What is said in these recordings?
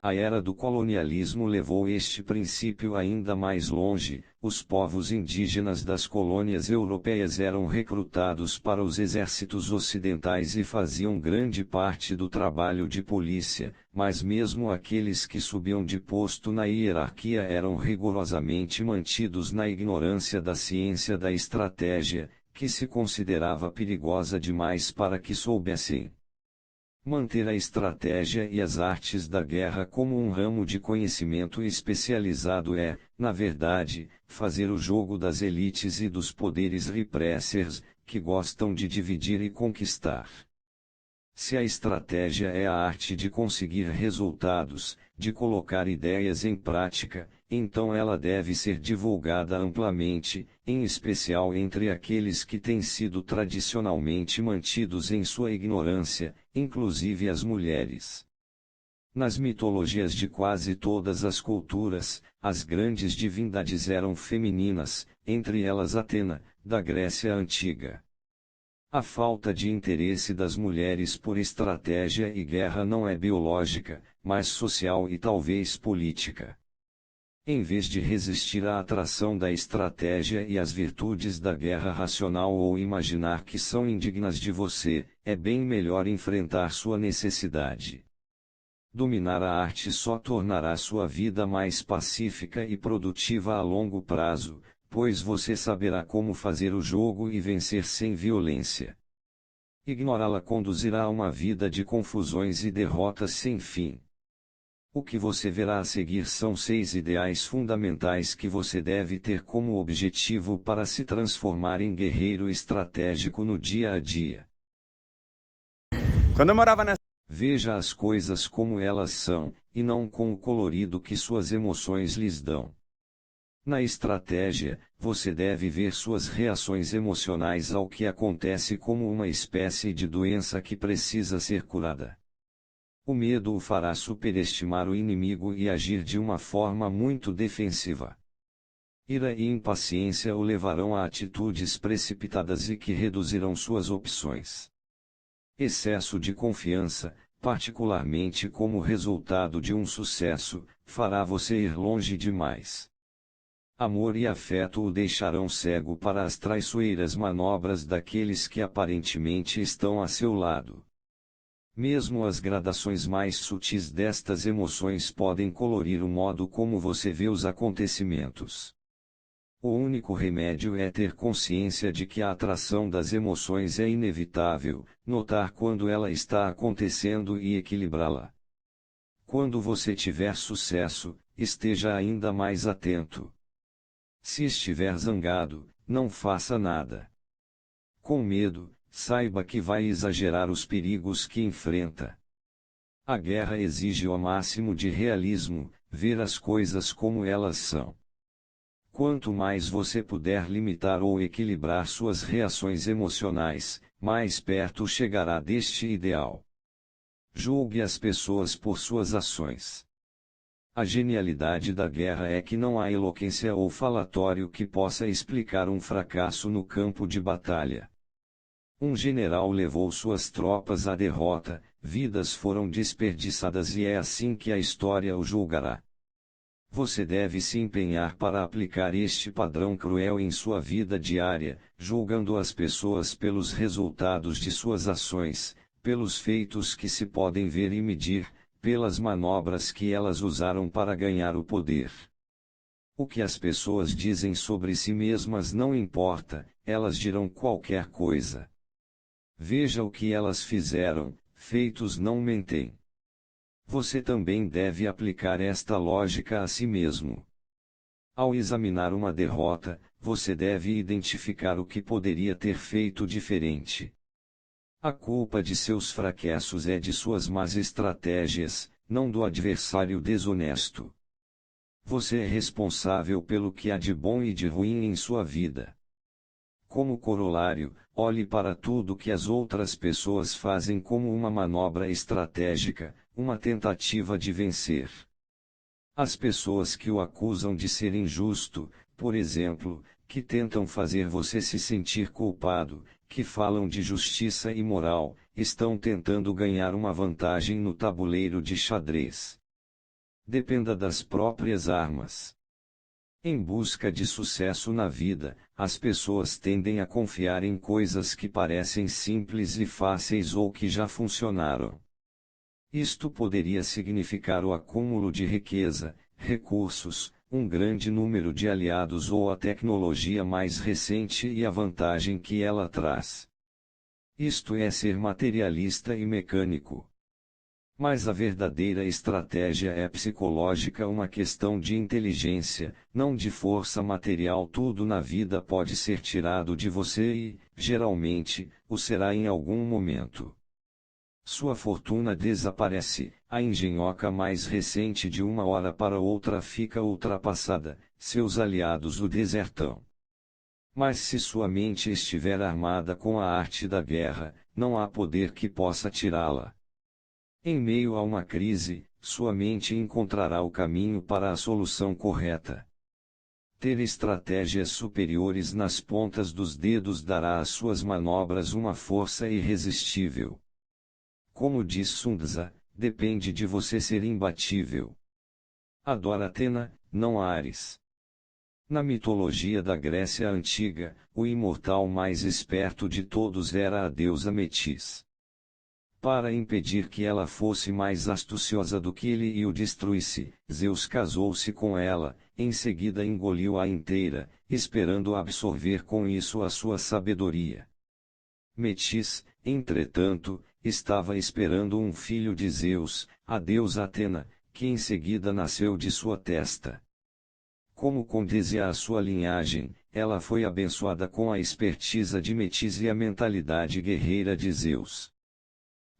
A era do colonialismo levou este princípio ainda mais longe. Os povos indígenas das colônias europeias eram recrutados para os exércitos ocidentais e faziam grande parte do trabalho de polícia, mas mesmo aqueles que subiam de posto na hierarquia eram rigorosamente mantidos na ignorância da ciência da estratégia, que se considerava perigosa demais para que soubessem manter a estratégia e as artes da guerra como um ramo de conhecimento especializado é, na verdade, fazer o jogo das elites e dos poderes repressors, que gostam de dividir e conquistar. Se a estratégia é a arte de conseguir resultados, de colocar ideias em prática, então ela deve ser divulgada amplamente, em especial entre aqueles que têm sido tradicionalmente mantidos em sua ignorância, inclusive as mulheres. Nas mitologias de quase todas as culturas, as grandes divindades eram femininas, entre elas Atena, da Grécia Antiga. A falta de interesse das mulheres por estratégia e guerra não é biológica, mas social e talvez política. Em vez de resistir à atração da estratégia e às virtudes da guerra racional ou imaginar que são indignas de você, é bem melhor enfrentar sua necessidade. Dominar a arte só tornará sua vida mais pacífica e produtiva a longo prazo, pois você saberá como fazer o jogo e vencer sem violência. Ignorá-la conduzirá a uma vida de confusões e derrotas sem fim. O que você verá a seguir são 6 ideais fundamentais que você deve ter como objetivo para se transformar em guerreiro estratégico no dia a dia. Quando eu morava nessa... Veja as coisas como elas são, e não com o colorido que suas emoções lhes dão. Na estratégia, você deve ver suas reações emocionais ao que acontece como uma espécie de doença que precisa ser curada. O medo o fará superestimar o inimigo e agir de uma forma muito defensiva. Ira e impaciência o levarão a atitudes precipitadas e que reduzirão suas opções. Excesso de confiança, particularmente como resultado de um sucesso, fará você ir longe demais. Amor e afeto o deixarão cego para as traiçoeiras manobras daqueles que aparentemente estão a seu lado. Mesmo as gradações mais sutis destas emoções podem colorir o modo como você vê os acontecimentos. O único remédio é ter consciência de que a atração das emoções é inevitável, notar quando ela está acontecendo e equilibrá-la. Quando você tiver sucesso, esteja ainda mais atento. Se estiver zangado, não faça nada. Com medo, saiba que vai exagerar os perigos que enfrenta. A guerra exige o máximo de realismo, ver as coisas como elas são. Quanto mais você puder limitar ou equilibrar suas reações emocionais, mais perto chegará deste ideal. Julgue as pessoas por suas ações. A genialidade da guerra é que não há eloquência ou falatório que possa explicar um fracasso no campo de batalha. Um general levou suas tropas à derrota, vidas foram desperdiçadas e é assim que a história o julgará. Você deve se empenhar para aplicar este padrão cruel em sua vida diária, julgando as pessoas pelos resultados de suas ações, pelos feitos que se podem ver e medir, pelas manobras que elas usaram para ganhar o poder. O que as pessoas dizem sobre si mesmas não importa, elas dirão qualquer coisa. Veja o que elas fizeram, feitos não mentem. Você também deve aplicar esta lógica a si mesmo. Ao examinar uma derrota, você deve identificar o que poderia ter feito diferente. A culpa de seus fracassos é de suas más estratégias, não do adversário desonesto. Você é responsável pelo que há de bom e de ruim em sua vida. Como corolário, olhe para tudo que as outras pessoas fazem como uma manobra estratégica, uma tentativa de vencer. As pessoas que o acusam de ser injusto, por exemplo, que tentam fazer você se sentir culpado, que falam de justiça e moral, estão tentando ganhar uma vantagem no tabuleiro de xadrez. dependa das próprias armas. Em busca de sucesso na vida, as pessoas tendem a confiar em coisas que parecem simples e fáceis ou que já funcionaram. Isto poderia significar o acúmulo de riqueza, recursos, um grande número de aliados ou a tecnologia mais recente e a vantagem que ela traz. Isto é ser materialista e mecânico. Mas a verdadeira estratégia é psicológica, uma questão de inteligência, não de força material. Tudo na vida pode ser tirado de você e, geralmente, o será em algum momento. Sua fortuna desaparece, a engenhoca mais recente de uma hora para outra fica ultrapassada, seus aliados o desertam. Mas se sua mente estiver armada com a arte da guerra, não há poder que possa tirá-la. Em meio a uma crise, sua mente encontrará o caminho para a solução correta. Ter estratégias superiores nas pontas dos dedos dará às suas manobras uma força irresistível. Como diz Sun Tzu, depende de você ser imbatível. Adora Atena, não Ares. Na mitologia da Grécia Antiga, o imortal mais esperto de todos era a deusa Metis. Para impedir que ela fosse mais astuciosa do que ele e o destruísse, Zeus casou-se com ela, em seguida engoliu-a inteira, esperando absorver com isso a sua sabedoria. Metis, entretanto, estava esperando um filho de Zeus, a deusa Atena, que em seguida nasceu de sua testa. Como condizia a sua linhagem, ela foi abençoada com a esperteza de Metis e a mentalidade guerreira de Zeus.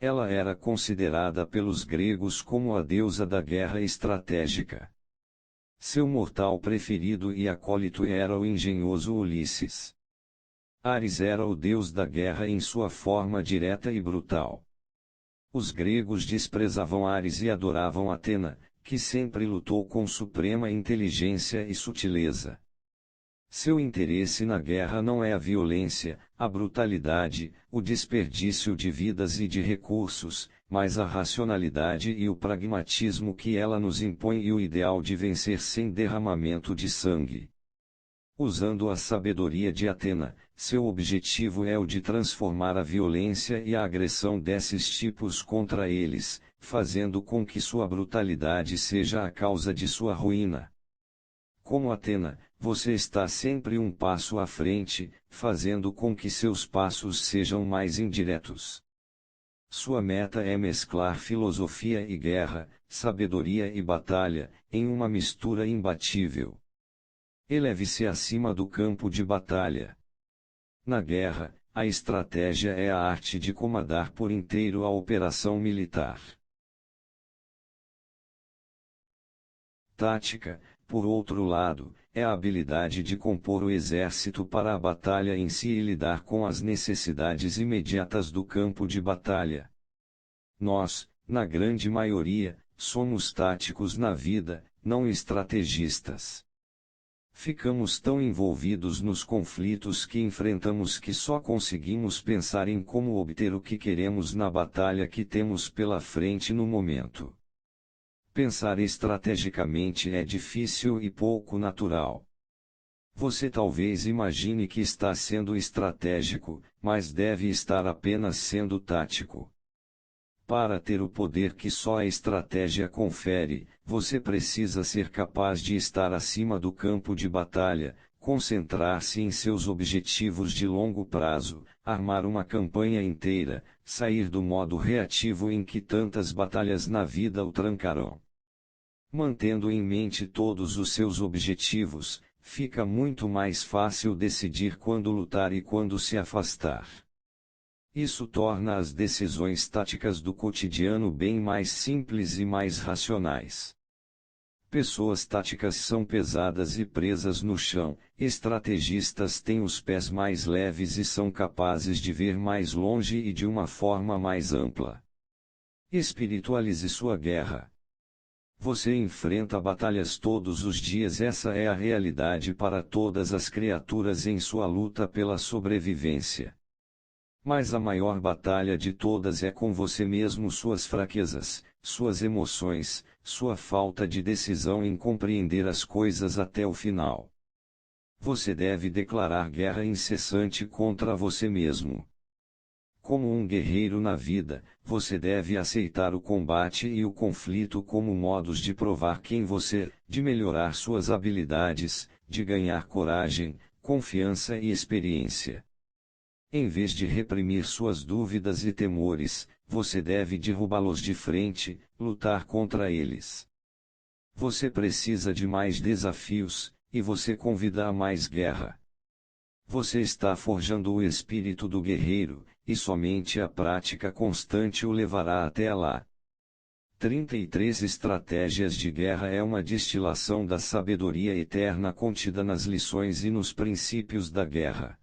Ela era considerada pelos gregos como a deusa da guerra estratégica. Seu mortal preferido e acólito era o engenhoso Ulisses. Ares era o deus da guerra em sua forma direta e brutal. Os gregos desprezavam Ares e adoravam Atena, que sempre lutou com suprema inteligência e sutileza. Seu interesse na guerra não é a violência, a brutalidade, o desperdício de vidas e de recursos, mas a racionalidade e o pragmatismo que ela nos impõe e o ideal de vencer sem derramamento de sangue. Usando a sabedoria de Atena, seu objetivo é o de transformar a violência e a agressão desses tipos contra eles, fazendo com que sua brutalidade seja a causa de sua ruína. Como Atena, você está sempre um passo à frente, fazendo com que seus passos sejam mais indiretos. Sua meta é mesclar filosofia e guerra, sabedoria e batalha, em uma mistura imbatível. Eleve-se acima do campo de batalha. Na guerra, a estratégia é a arte de comandar por inteiro a operação militar. Tática, por outro lado, é a habilidade de compor o exército para a batalha em si e lidar com as necessidades imediatas do campo de batalha. Nós, na grande maioria, somos táticos na vida, não estrategistas. Ficamos tão envolvidos nos conflitos que enfrentamos que só conseguimos pensar em como obter o que queremos na batalha que temos pela frente no momento. Pensar estrategicamente é difícil e pouco natural. Você talvez imagine que está sendo estratégico, mas deve estar apenas sendo tático. Para ter o poder que só a estratégia confere, você precisa ser capaz de estar acima do campo de batalha, concentrar-se em seus objetivos de longo prazo, armar uma campanha inteira, sair do modo reativo em que tantas batalhas na vida o trancarão. Mantendo em mente todos os seus objetivos, fica muito mais fácil decidir quando lutar e quando se afastar. Isso torna as decisões táticas do cotidiano bem mais simples e mais racionais. Pessoas táticas são pesadas e presas no chão, estrategistas têm os pés mais leves e são capazes de ver mais longe e de uma forma mais ampla. Espiritualize sua guerra. Você enfrenta batalhas todos os dias, essa é a realidade para todas as criaturas em sua luta pela sobrevivência. Mas a maior batalha de todas é com você mesmo, suas fraquezas, suas emoções, sua falta de decisão em compreender as coisas até o final. Você deve declarar guerra incessante contra você mesmo. Como um guerreiro na vida, você deve aceitar o combate e o conflito como modos de provar quem você é, de melhorar suas habilidades, de ganhar coragem, confiança e experiência. Em vez de reprimir suas dúvidas e temores, você deve derrubá-los de frente, lutar contra eles. Você precisa de mais desafios, e você convida a mais guerra. Você está forjando o espírito do guerreiro, e somente a prática constante o levará até lá. 33 Estratégias de Guerra é uma destilação da sabedoria eterna contida nas lições e nos princípios da guerra.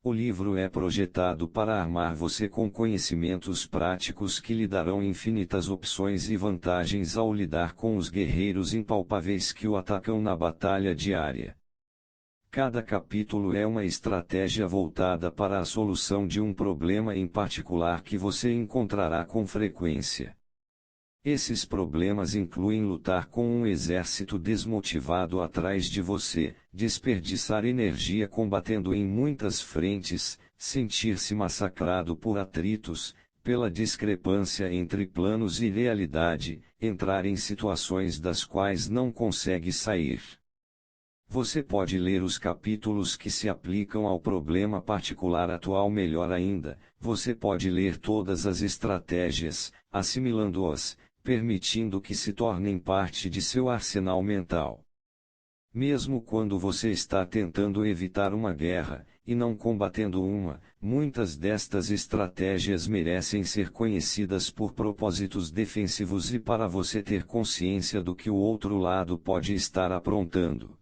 O livro é projetado para armar você com conhecimentos práticos que lhe darão infinitas opções e vantagens ao lidar com os guerreiros impalpáveis que o atacam na batalha diária. Cada capítulo é uma estratégia voltada para a solução de um problema em particular que você encontrará com frequência. Esses problemas incluem lutar com um exército desmotivado atrás de você, desperdiçar energia combatendo em muitas frentes, sentir-se massacrado por atritos, pela discrepância entre planos e realidade, entrar em situações das quais não consegue sair. Você pode ler os capítulos que se aplicam ao problema particular atual. Melhor ainda, você pode ler todas as estratégias, assimilando-as, permitindo que se tornem parte de seu arsenal mental. Mesmo quando você está tentando evitar uma guerra, e não combatendo uma, muitas destas estratégias merecem ser conhecidas por propósitos defensivos e para você ter consciência do que o outro lado pode estar aprontando.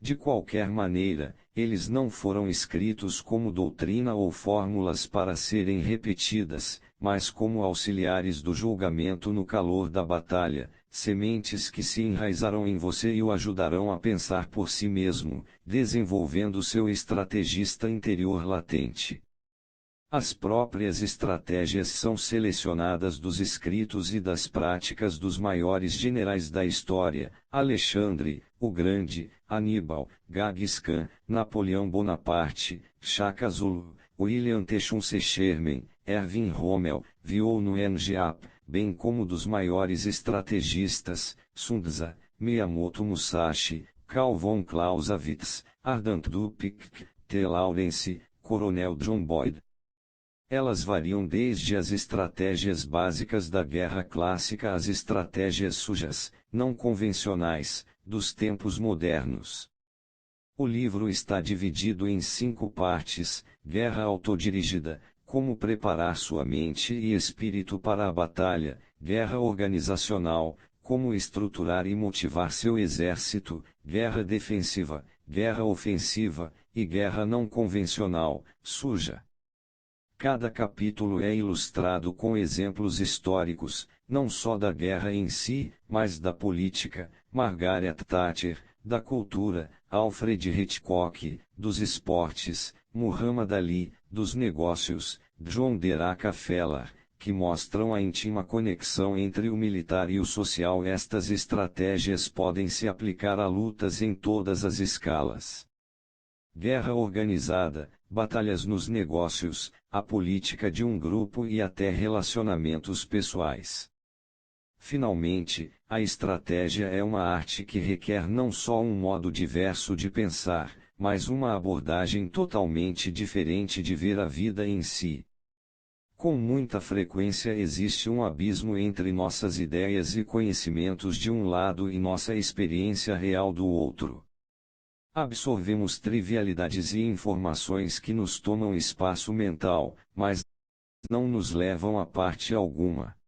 De qualquer maneira, eles não foram escritos como doutrina ou fórmulas para serem repetidas, mas como auxiliares do julgamento no calor da batalha, sementes que se enraizarão em você e o ajudarão a pensar por si mesmo, desenvolvendo seu estrategista interior latente. As próprias estratégias são selecionadas dos escritos e das práticas dos maiores generais da história: Alexandre, o Grande, Aníbal, Genghis Khan, Napoleão Bonaparte, Shaka Zulu, William Tecumseh, Erwin Rommel, Violno Ngiap, bem como dos maiores estrategistas: Sun Tzu, Miyamoto Musashi, Carl von Clausewitz, Ardant Dupik, T. Lawrence, Coronel John Boyd. Elas variam desde as estratégias básicas da guerra clássica às estratégias sujas, não convencionais, dos tempos modernos. O livro está dividido em 5 partes: Guerra autodirigida, como preparar sua mente e espírito para a batalha; Guerra organizacional, como estruturar e motivar seu exército; Guerra defensiva, Guerra ofensiva, e Guerra não convencional, suja. Cada capítulo é ilustrado com exemplos históricos, não só da guerra em si, mas da política, Margaret Thatcher, da cultura, Alfred Hitchcock, dos esportes, Muhammad Ali, dos negócios, John D. Rockefeller, que mostram a íntima conexão entre o militar e o social. Estas estratégias podem se aplicar a lutas em todas as escalas. Guerra organizada, batalhas nos negócios, a política de um grupo e até relacionamentos pessoais. Finalmente, a estratégia é uma arte que requer não só um modo diverso de pensar, mas uma abordagem totalmente diferente de ver a vida em si. Com muita frequência existe um abismo entre nossas ideias e conhecimentos de um lado e nossa experiência real do outro. Absorvemos trivialidades e informações que nos tomam espaço mental, mas não nos levam a parte alguma.